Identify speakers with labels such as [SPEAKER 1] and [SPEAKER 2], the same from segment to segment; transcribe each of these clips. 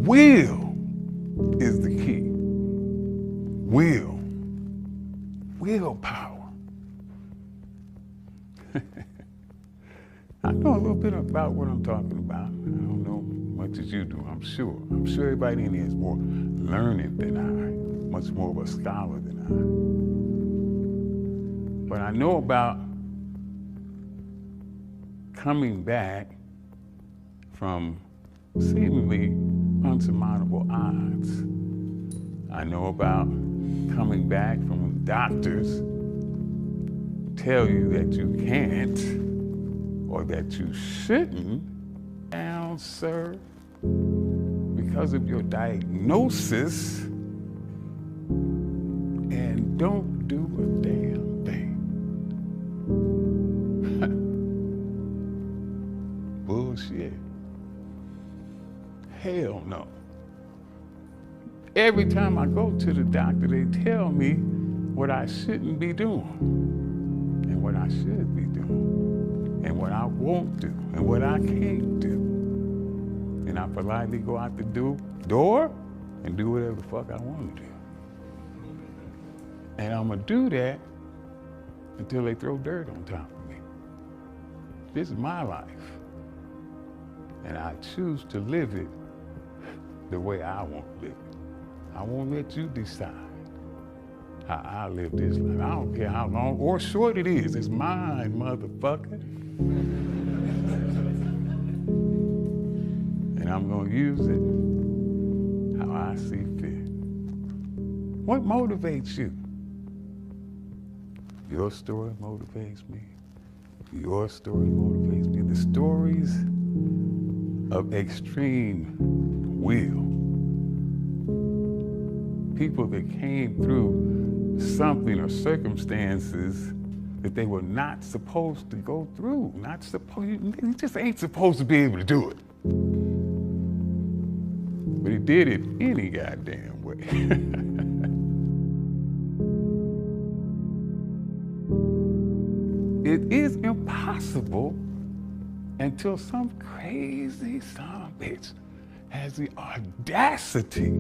[SPEAKER 1] Will is the key. Will. Willpower. I know a little bit about what I'm talking about. I don't know much as you do, I'm sure. I'm sure everybody in here is more learned than I, much more of a scholar than I. But I know about coming back from seemingly unsurmountable odds. I know about coming back from when doctors tell you that you can't or that you shouldn't. Now, sir, because of your diagnosis, and don't do a damn thing. Bullshit. Hell no. Every time I go to the doctor, they tell me what I shouldn't be doing, and what I should be doing, and what I won't do, and what I can't do. And I politely go out the door and do whatever the fuck I want to do. And I'm gonna do that until they throw dirt on top of me. This is my life. And I choose to live it the way I want to live it. I won't let you decide how I live this life. I don't care how long or short it is. It's mine, motherfucker. And I'm gonna use it how I see fit. What motivates you? Your story motivates me. Your story motivates me. The stories of extreme will. People that came through something or circumstances that they were not supposed to go through. You just ain't supposed to be able to do it. But he did it any goddamn way. It is impossible until some crazy son of a bitch has the audacity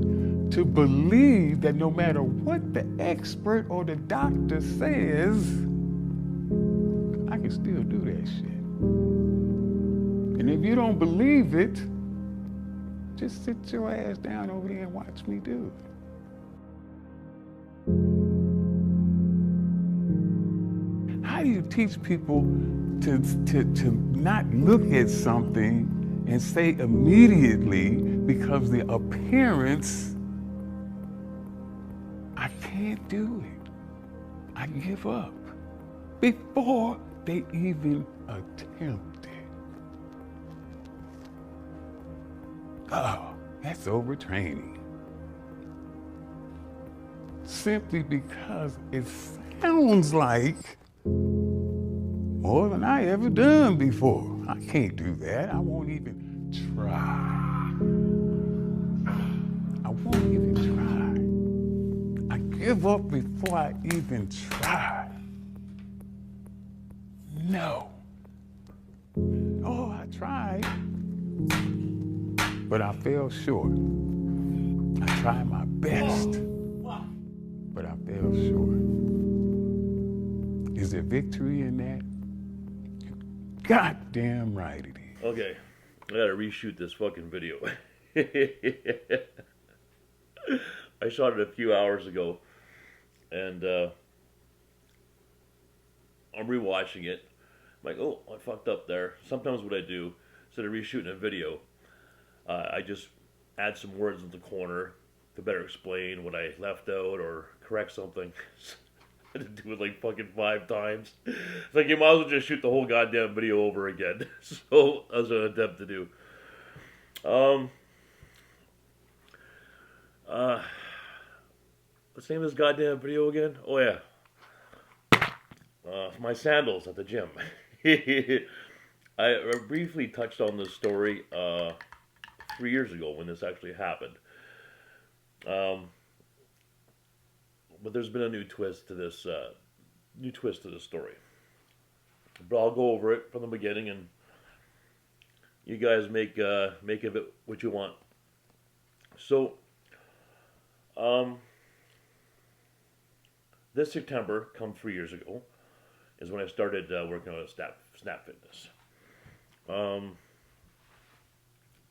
[SPEAKER 1] to believe that no matter what the expert or the doctor says, I can still do that shit. And if you don't believe it, just sit your ass down over there and watch me do it. How do you teach people to not look at something and say immediately, because the appearance, I can't do it, I give up, before they even attempt it? Oh, that's overtraining. Simply because it sounds like more than I ever done before. I can't do that. I won't even try. I won't even try. I give up before I even try. No. Oh, I tried, but I fell short. I tried my best, but I fell short. Is there victory in that? Goddamn right it is.
[SPEAKER 2] Okay, I gotta reshoot this fucking video. I shot it a few hours ago, and I'm rewatching it. I'm like, oh, I fucked up there. Sometimes what I do, instead of reshooting a video, I just add some words in the corner to better explain what I left out or correct something. I had to do it like fucking 5 times. It's like you might as well just shoot the whole goddamn video over again. So that's what I attempt to do. What's the name of this goddamn video again? Oh yeah. My sandals at the gym. I briefly touched on this story 3 years ago when this actually happened. But there's been a new twist to this story. But I'll go over it from the beginning, and you guys make of it what you want. So, um, this September, come 3 years ago, is when I started working on Snap Fitness. Um,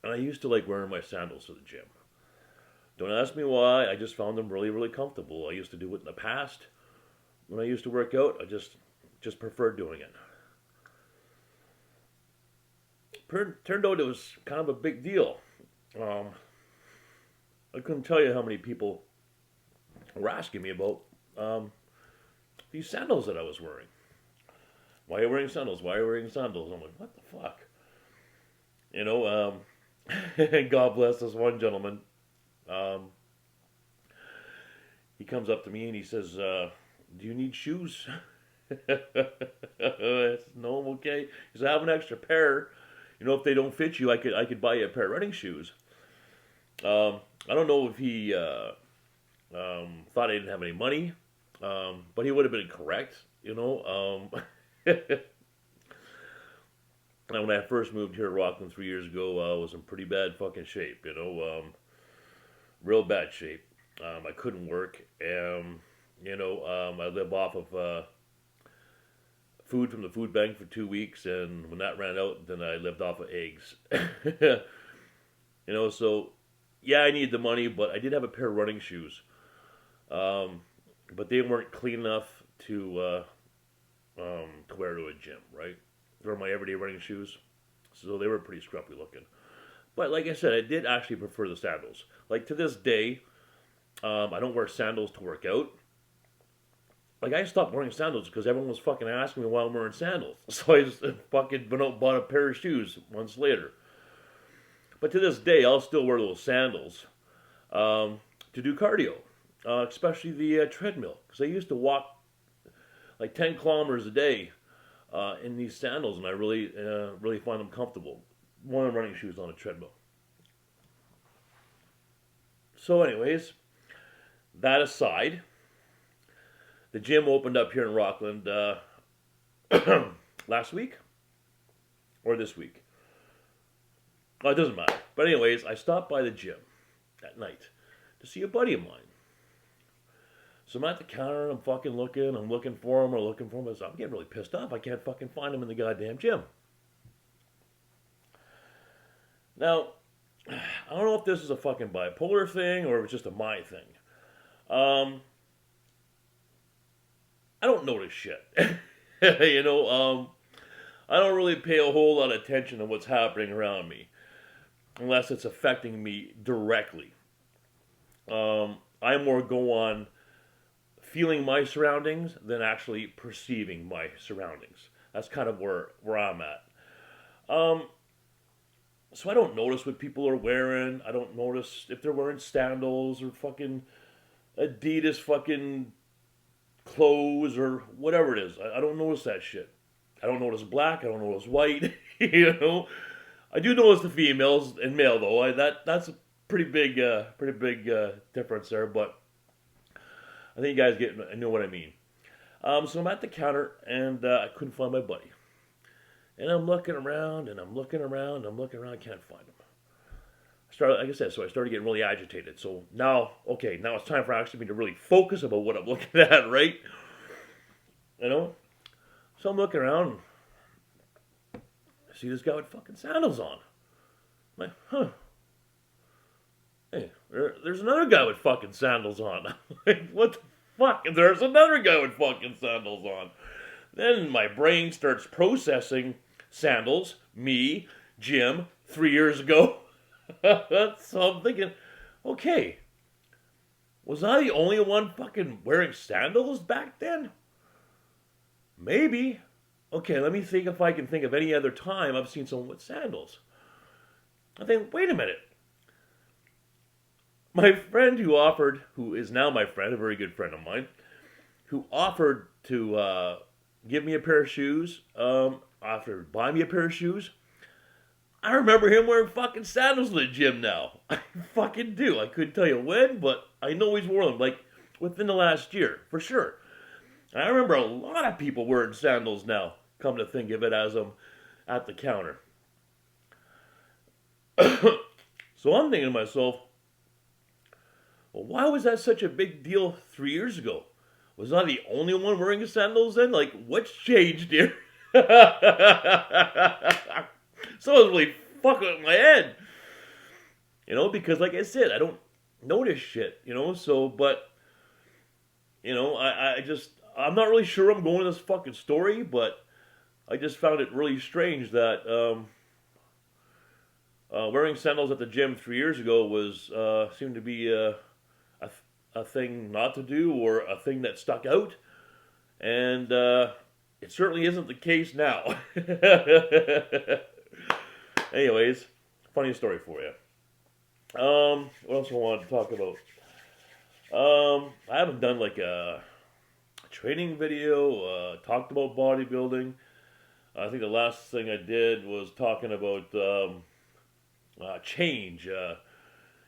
[SPEAKER 2] and I used to like wearing my sandals to the gym. Don't ask me why. I just found them really, really comfortable. I used to do it in the past when I used to work out. I just preferred doing it. Turned out it was kind of a big deal. I couldn't tell you how many people were asking me about these sandals that I was wearing. Why are you wearing sandals? Why are you wearing sandals? I'm like, what the fuck? You know, God bless this one gentleman. He comes up to me and he says, do you need shoes? I said, no, I'm okay. He said, I have an extra pair. You know, if they don't fit you, I could buy you a pair of running shoes. I don't know if he thought I didn't have any money, but he would have been correct, you know. And when I first moved here to Rockland 3 years ago, I was in pretty bad fucking shape, you know, real bad shape. I couldn't work, you know, I live off of food from the food bank for 2 weeks, and when that ran out, then I lived off of eggs. You know, so yeah, I needed the money, but I did have a pair of running shoes, but they weren't clean enough to wear to a gym, right? They were my everyday running shoes, so they were pretty scruffy looking. But like I said, I did actually prefer the sandals. Like to this day, I don't wear sandals to work out. Like I stopped wearing sandals because everyone was fucking asking me why I'm wearing sandals. So I just fucking went out and bought a pair of shoes months later. But to this day, I'll still wear those sandals to do cardio, especially the treadmill. Because I used to walk like 10 kilometers a day in these sandals, and I really, really find them comfortable. More than running shoes on a treadmill. So, anyways, that aside, the gym opened up here in Rockland last week or this week. Oh, it doesn't matter. But anyways, I stopped by the gym at night to see a buddy of mine. So I'm at the counter and I'm fucking looking. I'm looking for him. So I'm getting really pissed off. I can't fucking find him in the goddamn gym. Now, I don't know if this is a fucking bipolar thing or if it's just a my thing. I don't notice shit. You know, I don't really pay a whole lot of attention to what's happening around me unless it's affecting me directly. I more go on feeling my surroundings than actually perceiving my surroundings. That's kind of where I'm at. So I don't notice what people are wearing. I don't notice if they're wearing sandals or fucking Adidas fucking clothes or whatever it is. I don't notice that shit. I don't notice black. I don't notice white. You know, I do notice the females and male though. That's a pretty big difference there. But I think you guys know what I mean. So I'm at the counter and I couldn't find my buddy. And I'm looking around and I'm looking around. I can't find him. Like I said, so I started getting really agitated. So now it's time for actually me to really focus about what I'm looking at, right? You know? So I'm looking around. I see this guy with fucking sandals on. I'm like, huh. Hey, there's another guy with fucking sandals on. Like, what the fuck? And there's another guy with fucking sandals on. Then my brain starts processing sandals, me, Jim, 3 years ago. So I'm thinking, okay, was I the only one fucking wearing sandals back then? Is Okay, let me think if I can think of any other time I've seen someone with sandals. I think, wait a minute. My friend who is now my friend, a very good friend of mine, who offered to give me a pair of shoes, offered to buy me a pair of shoes. I remember him wearing fucking sandals to the gym now. I fucking do. I couldn't tell you when, but I know he's worn them, like, within the last year, for sure. I remember a lot of people wearing sandals now, come to think of it, as I'm at the counter. So I'm thinking to myself, Well, why was that such a big deal 3 years ago? Was I the only one wearing sandals then? Like, what's changed here? Someone's really fucking with my head. Because like I said, I don't notice shit, so, but, I'm not really sure I'm going to this fucking story, but I just found it really strange that, wearing sandals at the gym 3 years ago was, seemed to be, a thing not to do or a thing that stuck out. And, it certainly isn't the case now. Anyways, funny story for you. What else I wanted to talk about? I haven't done like a training video, talked about bodybuilding. I think the last thing I did was talking about change,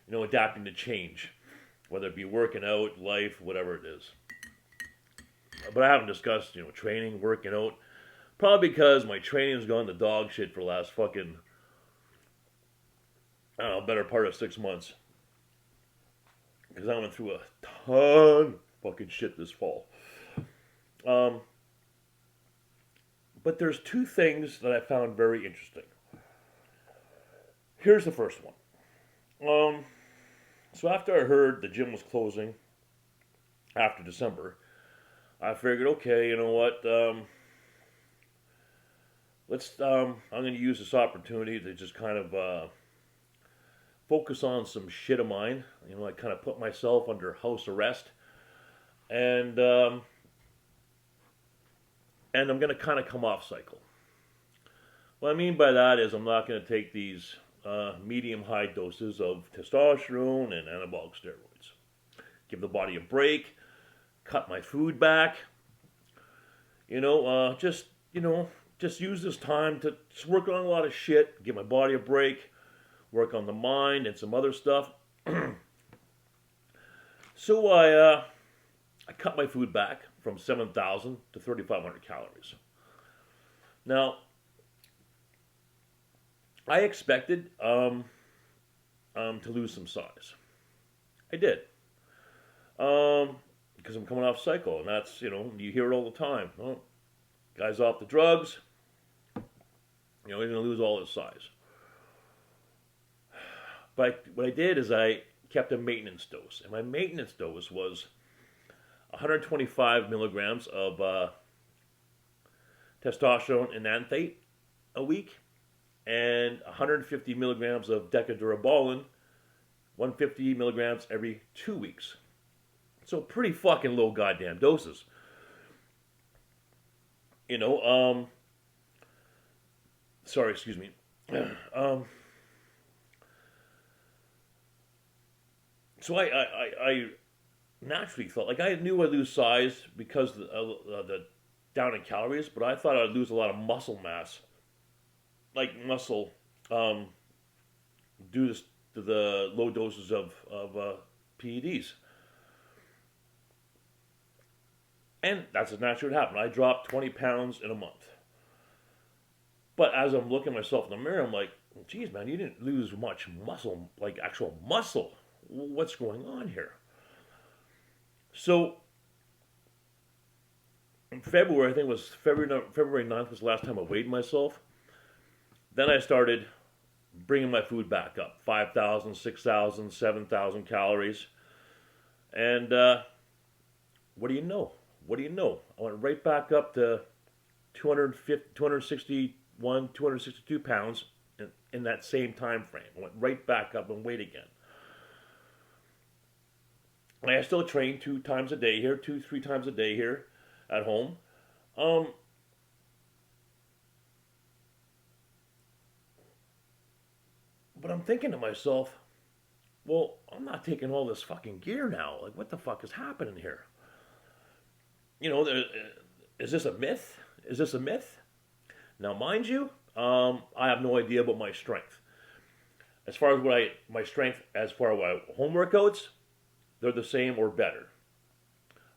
[SPEAKER 2] adapting to change, whether it be working out, life, whatever it is. But I haven't discussed, training, working out, probably because my training's gone to dog shit for the last fucking, I don't know, better part of 6 months. Because I went through a ton of fucking shit this fall. But there's two things that I found very interesting. Here's the first one. So after I heard the gym was closing after December, I figured, okay, you know what? I'm going to use this opportunity to just kind of focus on some shit of mine. I kind of put myself under house arrest, and I'm going to kind of come off cycle. What I mean by that is I'm not going to take these medium-high doses of testosterone and anabolic steroids. Give the body a break. Cut my food back. Just use this time to just work on a lot of shit. Give my body a break. Work on the mind and some other stuff. So I cut my food back from 7,000 to 3,500 calories. Now, I expected to lose some size. I did. Because I'm coming off cycle, and that's, you hear it all the time. Well, guy's off the drugs, he's going to lose all his size. But what I did is I kept a maintenance dose, and my maintenance dose was 125 milligrams of testosterone enanthate a week, and 150 milligrams of decadurabolin, 150 milligrams every 2 weeks. So pretty fucking low goddamn doses. Sorry, excuse me. So I naturally thought, like, I knew I'd lose size because the down in calories, but I thought I'd lose a lot of muscle mass. Like muscle, due to the low doses of P.E.Ds. And that's naturally what happened. I dropped 20 pounds in a month. But as I'm looking at myself in the mirror, I'm like, geez, man, you didn't lose much muscle, like actual muscle. What's going on here? So, in February, I think it was February 9th was the last time I weighed myself. Then I started bringing my food back up. 5,000, 6,000, 7,000 calories. And what do you know? I went right back up to 261, 262 pounds in that same time frame. I went right back up in weight again. And I still train 3 times a day here at home. But I'm thinking to myself, well, I'm not taking all this fucking gear now. Like, what the fuck is happening here? Is this a myth? Now, mind you, I have no idea about my strength. As far as my strength, as far as home workouts, they're the same or better.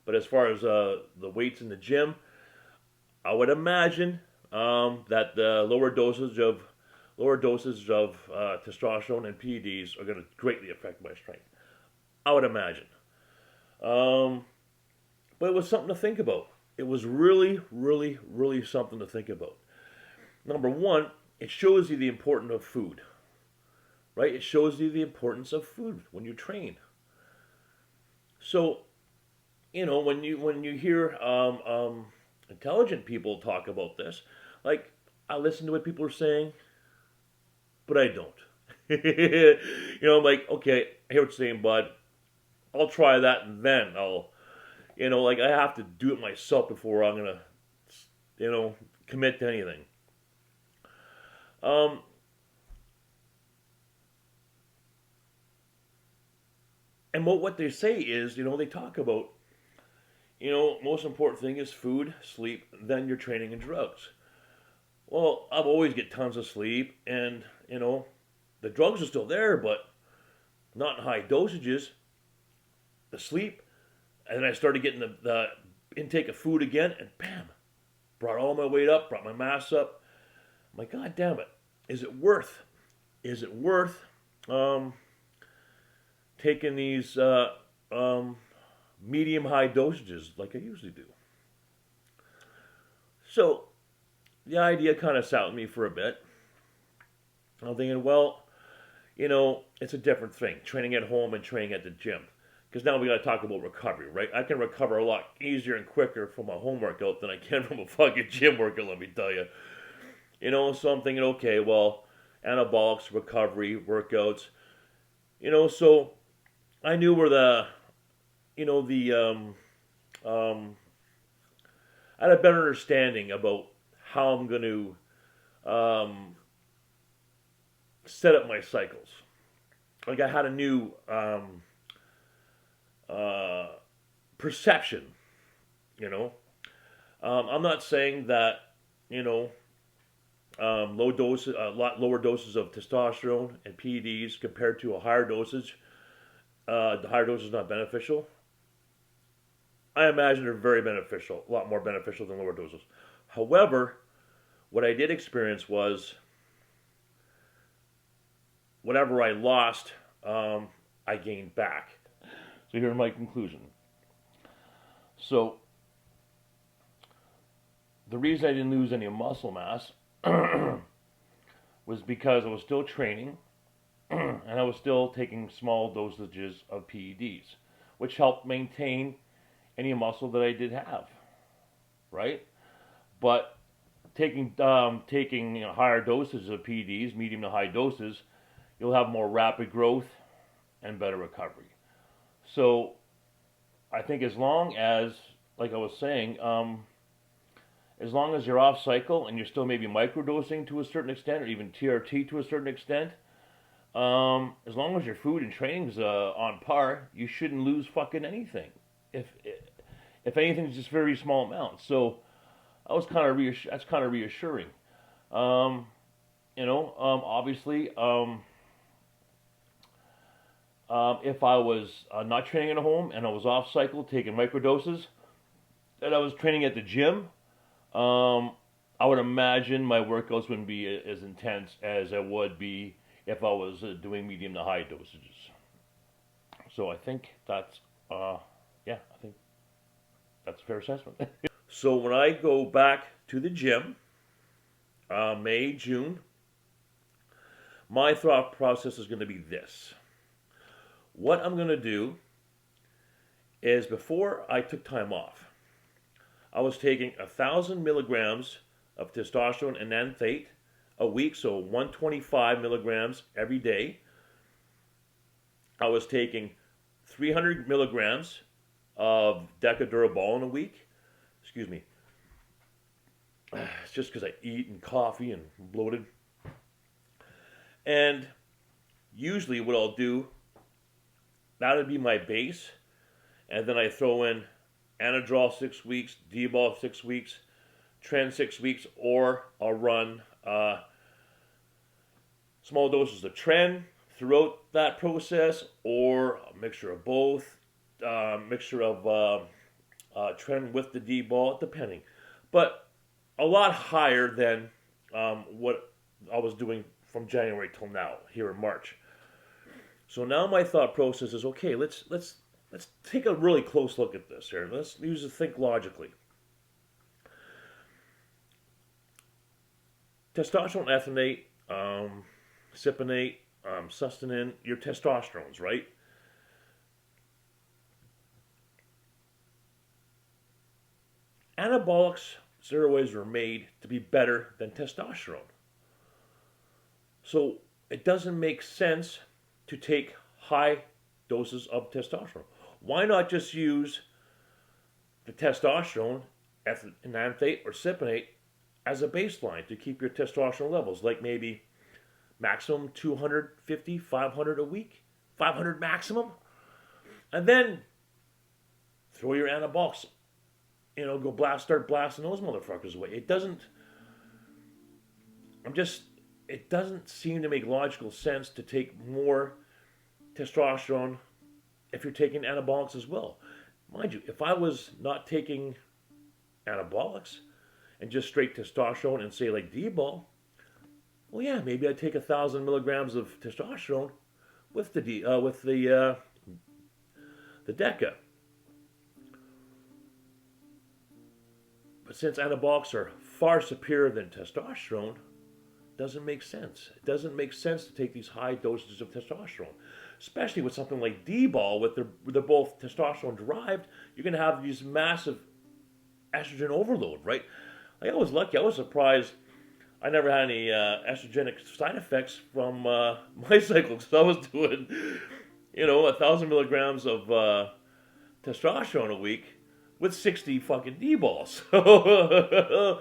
[SPEAKER 2] But as far as the weights in the gym, I would imagine that the lower dosage of testosterone and P.E.Ds are going to greatly affect my strength. I would imagine. Um, but it was something to think about. It was really, really, really something to think about. Number one, it shows you the importance of food, right? It shows you the importance of food when you train. So, when you hear intelligent people talk about this, like I listen to what people are saying, but I don't. I'm like, okay, I hear what you're saying, bud. I'll try that, and then like I have to do it myself before I'm gonna, commit to anything. Um, and what they say is, they talk about, most important thing is food, sleep, then your training and drugs. Well, I've always get tons of sleep, and the drugs are still there, but not in high dosages. The sleep, and then I started getting the intake of food again, and bam, brought all my weight up, brought my mass up. I'm like, God damn it, is it worth? Is it worth taking these medium high dosages like I usually do? So the idea kind of sat with me for a bit. I'm thinking, well, it's a different thing, training at home and training at the gym. Because now we got to talk about recovery, right? I can recover a lot easier and quicker from a home workout than I can from a fucking gym workout, let me tell you. So I'm thinking, okay, well, anabolics, recovery, workouts. So I knew where I had a better understanding about how I'm going to set up my cycles. Like I had a new perception, I'm not saying that, low doses, a lot lower doses of testosterone and P.E.Ds compared to a higher dosage. The higher dose is not beneficial. I imagine they're very beneficial, a lot more beneficial than lower doses. However, what I did experience was whatever I lost, I gained back. So here's my conclusion. So the reason I didn't lose any muscle mass was because I was still training and I was still taking small dosages of P.E.Ds, which helped maintain any muscle that I did have, right? But taking higher doses of P.E.Ds, medium to high doses, you'll have more rapid growth and better recovery. So I think as long as, like I was saying, as long as you're off cycle and you're still maybe microdosing to a certain extent, or even TRT to a certain extent, as long as your food and training's on par, you shouldn't lose fucking anything. If anything, it's just very small amounts. So I was kind of that's kind of reassuring. Obviously, if I was not training at home and I was off cycle taking microdoses, and I was training at the gym, I would imagine my workouts wouldn't be as intense as I would be if I was doing medium to high dosages. So I think that's, I think that's a fair assessment. So when I go back to the gym, May, June, my thought process is going to be this. What I'm going to do is, before I took time off, I was taking 1,000 milligrams of testosterone and enanthate a week, so 125 milligrams every day. I was taking 300 milligrams of Decadurabolin a week. Excuse me. It's just because I eat and coffee and bloated. And usually what I'll do, that would be my base. And then I throw in Anadrol 6 weeks, D-bol 6 weeks, Tren 6 weeks, or I'll run small doses of Tren throughout that process, or a mixture of both, mixture of Tren with the D-bol, depending. But a lot higher than what I was doing from January till now, here in March. So now my thought process is, okay, let's take a really close look at this here. Let's use to think logically. Testosterone, ethynate, cypionate, sustanin, your testosterones, right? Anabolics, steroids were made to be better than testosterone. So it doesn't make sense to take high doses of testosterone. Why not just use the testosterone, enanthate or cypionate, as a baseline to keep your testosterone levels, like maybe maximum 250, 500 a week, 500 maximum, and then throw your anabolics, start blasting those motherfuckers away. It doesn't seem to make logical sense to take more testosterone if you're taking anabolics as well. Mind you, if I was not taking anabolics and just straight testosterone and say like D-ball, well, yeah, maybe I'd take 1,000 milligrams of testosterone with the DECA. But since anabolics are far superior than testosterone, it doesn't make sense. It doesn't make sense to take these high dosages of testosterone, especially with something like D-ball, they're both testosterone derived. You're going to have these massive estrogen overload, right? Like, I was lucky. I was surprised. I never had any estrogenic side effects from my cycle, because I was doing, 1,000 milligrams of testosterone a week with 60 fucking D-balls. So,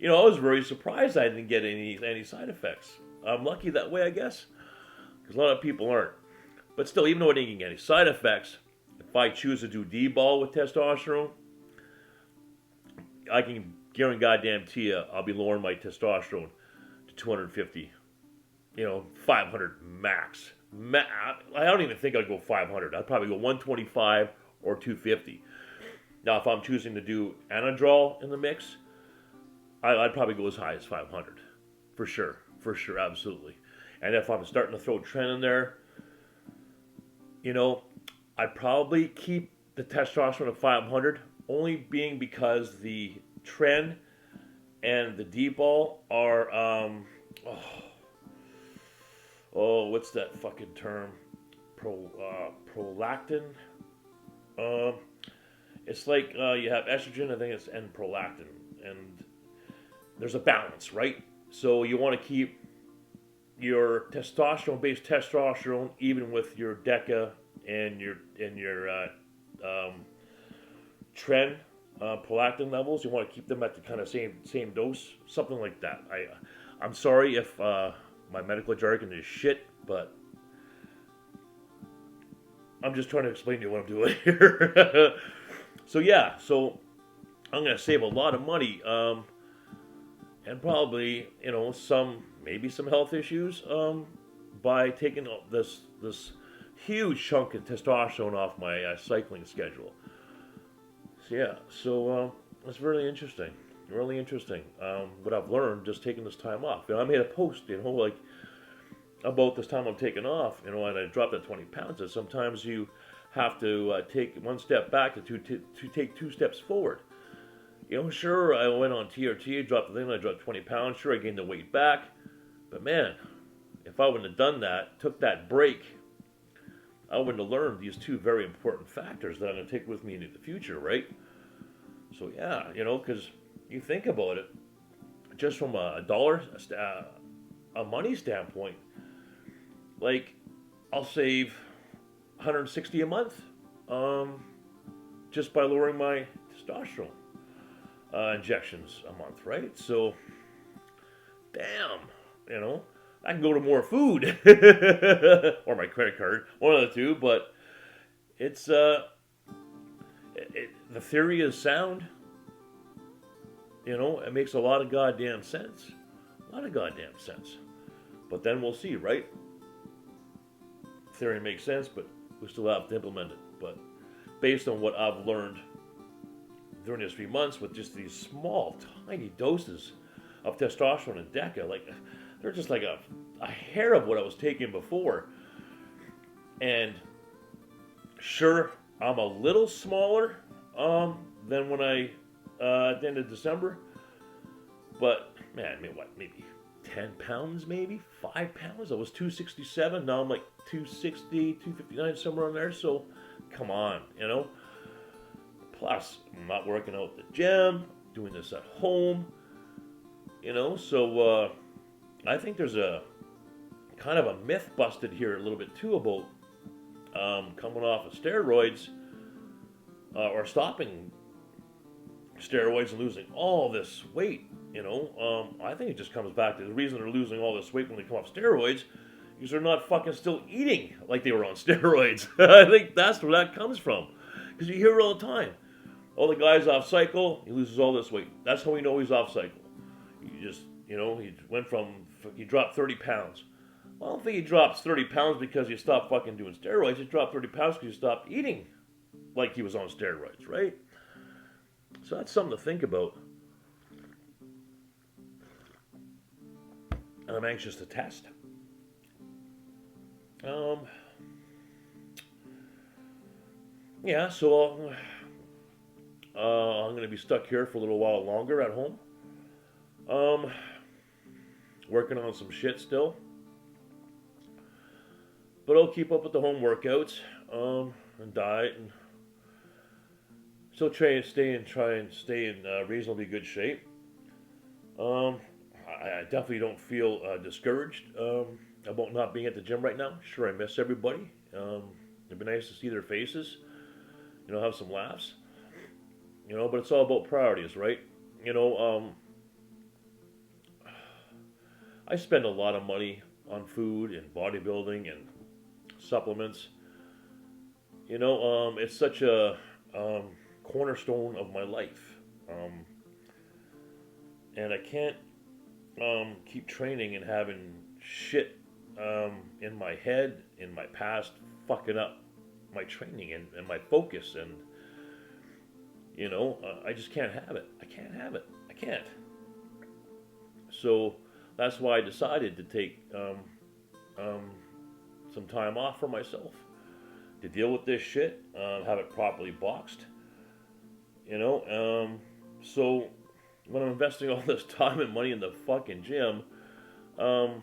[SPEAKER 2] I was very surprised I didn't get any side effects. I'm lucky that way, I guess, because a lot of people aren't. But still, even though I didn't get any side effects, if I choose to do D-ball with testosterone, I can guarantee you I'll be lowering my testosterone to 250, 500 max. I don't even think I'd go 500. I'd probably go 125 or 250. Now, if I'm choosing to do anadrol in the mix, I'd probably go as high as 500. For sure, absolutely. And if I'm starting to throw Tren in there, I'd probably keep the testosterone at 500, only being because the Tren and the D-ball are, what's that fucking term? Prolactin? It's like you have estrogen, I think it's, and prolactin. And there's a balance, right? So you want to keep your testosterone-based testosterone even with your DECA and your Tren prolactin levels. You want to keep them at the kind of same dose, something like that. I'm sorry if my medical jargon is shit, but I'm just trying to explain to you what I'm doing here. So I'm going to save a lot of money, and probably maybe some health issues by taking this huge chunk of testosterone off my cycling schedule. So it's really interesting. Really interesting. What I've learned just taking this time off. I made a post, like about this time I'm taking off, and I dropped that 20 pounds. And sometimes you have to take one step back to take two steps forward. Sure, I went on TRT, dropped the thing, I dropped 20 pounds. Sure, I gained the weight back. But man, if I wouldn't have done that, took that break, I wouldn't have learned these two very important factors that I'm going to take with me into the future, right? So because you think about it, just from a money standpoint, like I'll save $160 a month just by lowering my testosterone injections a month, right? So, damn, I can go to more food or my credit card, one of the two. But it's the theory is sound. It makes a lot of goddamn sense. But then we'll see, right? Theory makes sense, but we still have to implement it. But based on what I've learned during these 3 months with just these small, tiny doses of testosterone and DECA, like they're just like a hair of what I was taking before. And sure, I'm a little smaller than when I at the end of December. But man, I mean, what, maybe 10 pounds, maybe 5 pounds. I was 267. Now I'm like 260, 259, somewhere in there. So come on, you know. Plus, I'm not working out at the gym, doing this at home, you know. So I think there's a kind of a myth busted here a little bit too about coming off of steroids or stopping steroids and losing all this weight. You know, I think it just comes back to the reason they're losing all this weight when they come off steroids is they're not fucking still eating like they were on steroids. I think that's where that comes from. Because you hear it all the time. Oh, the guy's off cycle, he loses all this weight. That's how we know he's off cycle. You just, you know, he dropped 30 pounds. Well, I don't think he drops 30 pounds because he stopped fucking doing steroids. He dropped 30 pounds because he stopped eating like he was on steroids, right? So that's something to think about. And I'm anxious to test. Yeah, so I'm going to be stuck here for a little while longer at home. Working on some shit still. But I'll keep up with the home workouts and diet and still try and stay in reasonably good shape. I definitely don't feel discouraged about not being at the gym right now. Sure, I miss everybody. It'd be nice to see their faces, you know, have some laughs, you know, but it's all about priorities, right? You know, I spend a lot of money on food and bodybuilding and supplements. You know, it's such a cornerstone of my life. And I can't keep training and having shit in my head, in my past, fucking up my training and my focus. And, you know, I just can't have it. I can't have it. I can't. So that's why I decided to take some time off for myself to deal with this shit, have it properly boxed, you know. So when I'm investing all this time and money in the fucking gym, I'm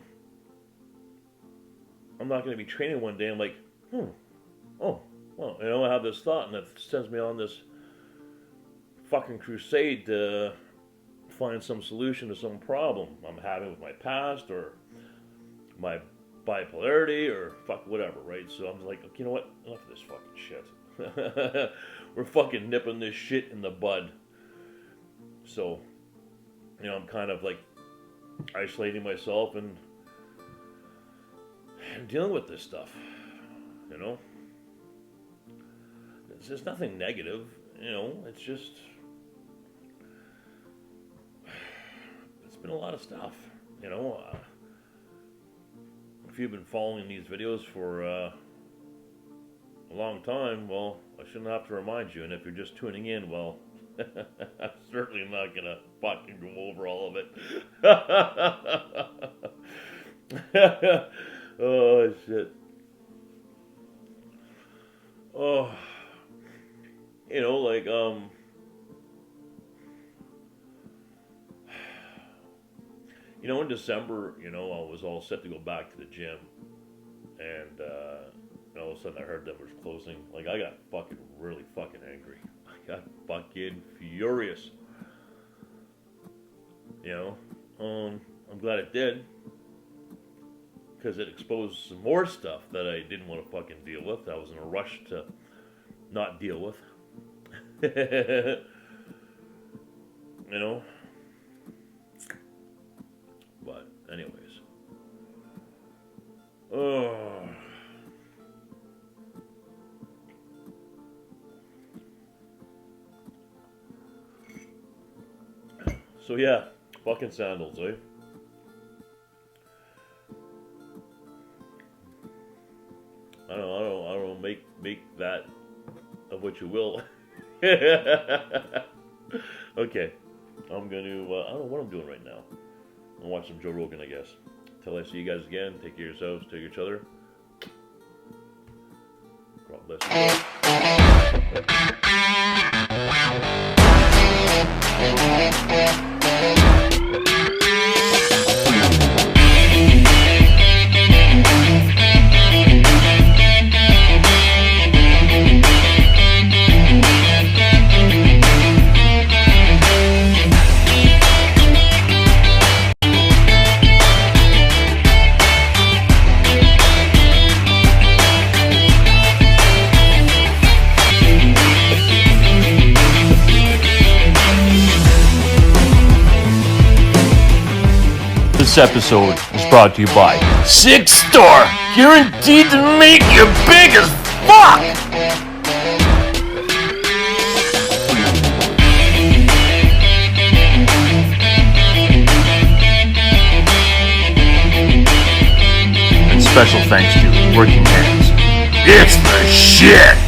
[SPEAKER 2] not going to be training one day. I'm like, well, you know, I have this thought, and it sends me on this fucking crusade to find some solution to some problem I'm having with my past or my bipolarity or fuck whatever, right? So I'm like, you know what? Enough of this fucking shit. We're fucking nipping this shit in the bud. So, you know, I'm kind of like isolating myself and dealing with this stuff, you know? There's nothing negative, you know, it's just, it's been a lot of stuff, you know? If you've been following these videos for a long time, well, I shouldn't have to remind you, and if you're just tuning in, well, I'm certainly not going to fucking go over all of it. Oh, shit. Oh, you know, like, you know, in December, you know, I was all set to go back to the gym, and all of a sudden I heard that was closing. Like, I got fucking really fucking angry. I got fucking furious. You know, I'm glad it did, because it exposed some more stuff that I didn't want to fucking deal with. I was in a rush to not deal with. You know? But, anyways. Oh. So, yeah. Fucking sandals, eh? I don't know, make that of what you will. Okay. I'm gonna, I don't know what I'm doing right now. I'm gonna watch some Joe Rogan, I guess. Till I see you guys again, take care of yourselves, take care of each other. God bless This episode is brought to you by Six Store, guaranteed to make you big as fuck! And special thanks to Working Hands. It's the shit!